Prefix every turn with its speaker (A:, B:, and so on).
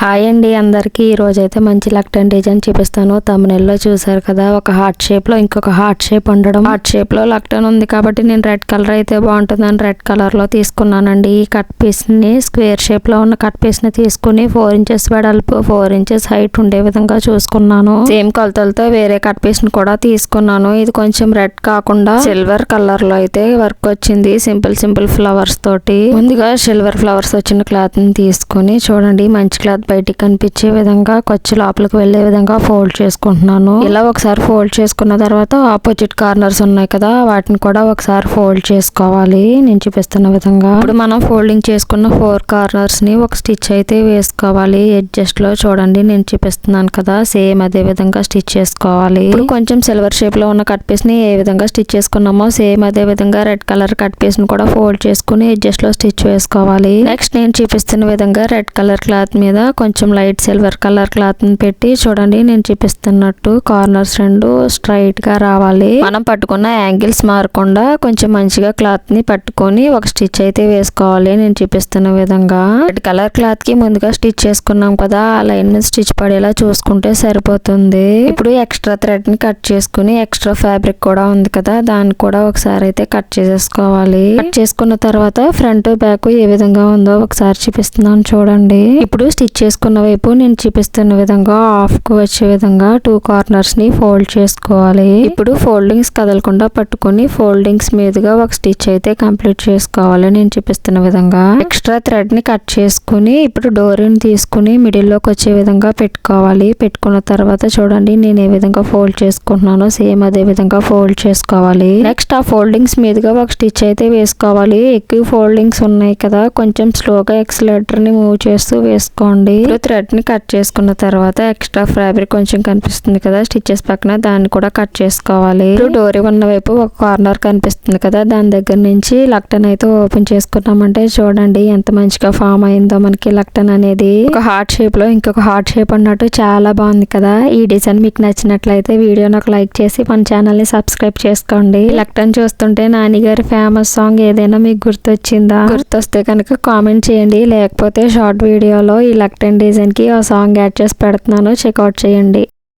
A: Hi అండి అందరికీ ఈరోజైతే మంచి లక్టన్ డిజైన్ చూపిస్తాను. తమ్మునెల్లో చూసారు కదా, ఒక హార్ట్ షేప్ లో ఇంకొక హార్ట్ షేప్ ఉండడం. హార్ట్ షేప్ లో లక్టన్ ఉంది కాబట్టి నేను రెడ్ కలర్ అయితే బాగుంటుందని రెడ్ కలర్ లో తీసుకున్నానండి. ఈ కట్ పీస్ ని స్క్వేర్ షేప్ లో ఉన్న కట్ పీస్ ని తీసుకుని 4 ఇంచెస్ వెడల్పు 4 ఇంచెస్ హైట్ ఉండే విధంగా చూసుకున్నాను. సేమ్ కొలతలతో వేరే కట్ పీస్ ని కూడా తీసుకున్నాను. ఇది కొంచెం రెడ్ కాకుండా సిల్వర్ కలర్ లో అయితే వర్క్ వచ్చింది. సింపుల్ ఫ్లవర్స్ తోటి. ముందుగా సిల్వర్ ఫ్లవర్స్ వచ్చిన క్లాత్ ని తీసుకుని చూడండి, మంచి క్లాత్ బయటికి కనిపించే విధంగా కొచ్చి లోపలికి వెళ్లే విధంగా ఫోల్డ్ చేసుకుంటున్నాను. ఇలా ఒకసారి ఫోల్డ్ చేసుకున్న తర్వాత ఆపోజిట్ కార్నర్స్ ఉన్నాయి కదా, వాటిని కూడా ఒకసారి ఫోల్డ్ చేసుకోవాలి నేను చూపిస్తున్న విధంగా. ఇప్పుడు మనం ఫోల్డింగ్ చేసుకున్న 4 కార్నర్స్ ని ఒక స్టిచ్ అయితే వేసుకోవాలి. ఎడ్జస్ట్ లో చూడండి నేను చూపిస్తున్నాను కదా, సేమ్ అదే విధంగా స్టిచ్ చేసుకోవాలి. ఇప్పుడు కొంచెం సిల్వర్ షేప్ లో ఉన్న కట్ పీస్ ని ఏ విధంగా స్టిచ్ చేసుకున్నామో సేమ్ అదే విధంగా రెడ్ కలర్ కట్ పీస్ ని కూడా ఫోల్డ్ చేసుకుని ఎడ్జస్ట్ లో స్టిచ్ వేసుకోవాలి. నెక్స్ట్ నేను చూపిస్తున్న విధంగా రెడ్ కలర్ క్లాత్ మీద కొంచెం లైట్ సిల్వర్ కలర్ క్లాత్ ని పెట్టి చూడండి నేను చూపిస్తున్నట్టు కార్నర్స్ రెండు స్ట్రైట్ గా రావాలి. మనం పట్టుకున్న యాంగిల్స్ మారకుండా కొంచెం మంచిగా క్లాత్ ని పట్టుకొని ఒక స్టిచ్ అయితే వేసుకోవాలి నేను చూపిస్తున్న విధంగా. రెడ్ కలర్ క్లాత్ కి ముందుగా స్టిచ్ చేసుకున్నాం కదా, ఆ లైన్ మీద స్టిచ్ పడేలా చూసుకుంటే సరిపోతుంది. ఇప్పుడు ఎక్స్ట్రా థ్రెడ్ ని కట్ చేసుకుని ఎక్స్ట్రా ఫ్యాబ్రిక్ కూడా ఉంది కదా, దాన్ని కూడా ఒకసారి అయితే కట్ చేసేసుకోవాలి. కట్ చేసుకున్న తర్వాత ఫ్రంట్ బ్యాక్ ఏ విధంగా ఉందో ఒకసారి చూపిస్తున్నాను చూడండి. ఇప్పుడు స్టిచ్ చేసుకున్న వైపు నేను చూపిస్తున్న విధంగా హాఫ్ కు వచ్చే విధంగా 2 కార్నర్స్ ని ఫోల్డ్ చేసుకోవాలి. ఇప్పుడు ఫోల్డింగ్స్ కదలకుండా పట్టుకుని ఫోల్డింగ్స్ మీదుగా ఒక స్టిచ్ అయితే కంప్లీట్ చేసుకోవాలి నేను చూపిస్తున్న విధంగా. ఎక్స్ట్రా థ్రెడ్ ని కట్ చేసుకుని ఇప్పుడు డోరీని తీసుకుని మిడిల్ లోకి వచ్చే విధంగా పెట్టుకోవాలి. పెట్టుకున్న తర్వాత చూడండి నేను ఏ విధంగా ఫోల్డ్ చేసుకుంటున్నానో సేమ్ అదే విధంగా ఫోల్డ్ చేసుకోవాలి. నెక్స్ట్ ఆ ఫోల్డింగ్స్ మీదుగా ఒక స్టిచ్ అయితే వేసుకోవాలి. ఎక్కువ ఫోల్డింగ్స్ ఉన్నాయి కదా, కొంచెం స్లోగా ఎక్సలేటర్ ని మూవ్ చేస్తూ వేసుకోండి. ఇప్పుడు థ్రెడ్ ని కట్ చేసుకున్న తర్వాత ఎక్స్ట్రా ఫ్యాబ్రిక్ కొంచెం కనిపిస్తుంది కదా స్టిచెస్ పక్కన, దాన్ని కూడా కట్ చేసుకోవాలి. ఇప్పుడు డోరీ ఉన్న వైపు ఒక కార్నర్ కనిపిస్తుంది కదా, దాని దగ్గర నుంచి లక్టన్ అయితే ఓపెన్ చేసుకున్నామంటే చూడండి ఎంత మంచిగా ఫామ్ అయిందో మనకి లక్టన్ అనేది. ఒక హార్ట్ షేప్ లో ఇంకొక హార్ట్ షేప్ అన్నట్టు చాలా బాగుంది కదా. ఈ డిజైన్ మీకు నచ్చినట్లయితే వీడియోని ఒక లైక్ చేసి మన ఛానల్ ని సబ్స్క్రైబ్ చేసుకోండి. లక్టన్ చూస్తుంటే నాని గారి ఫేమస్ సాంగ్ ఏదైనా మీకు గుర్తొచ్చిందా? గుర్తొస్తే కనుక కామెంట్ చేయండి, లేకపోతే షార్ట్ వీడియోలో ఈ లక్టన్ డిజైన్ కి ఆ సాంగ్ యాడ్ చేసి పెడుతున్నాను, చెక్అవుట్ చేయండి.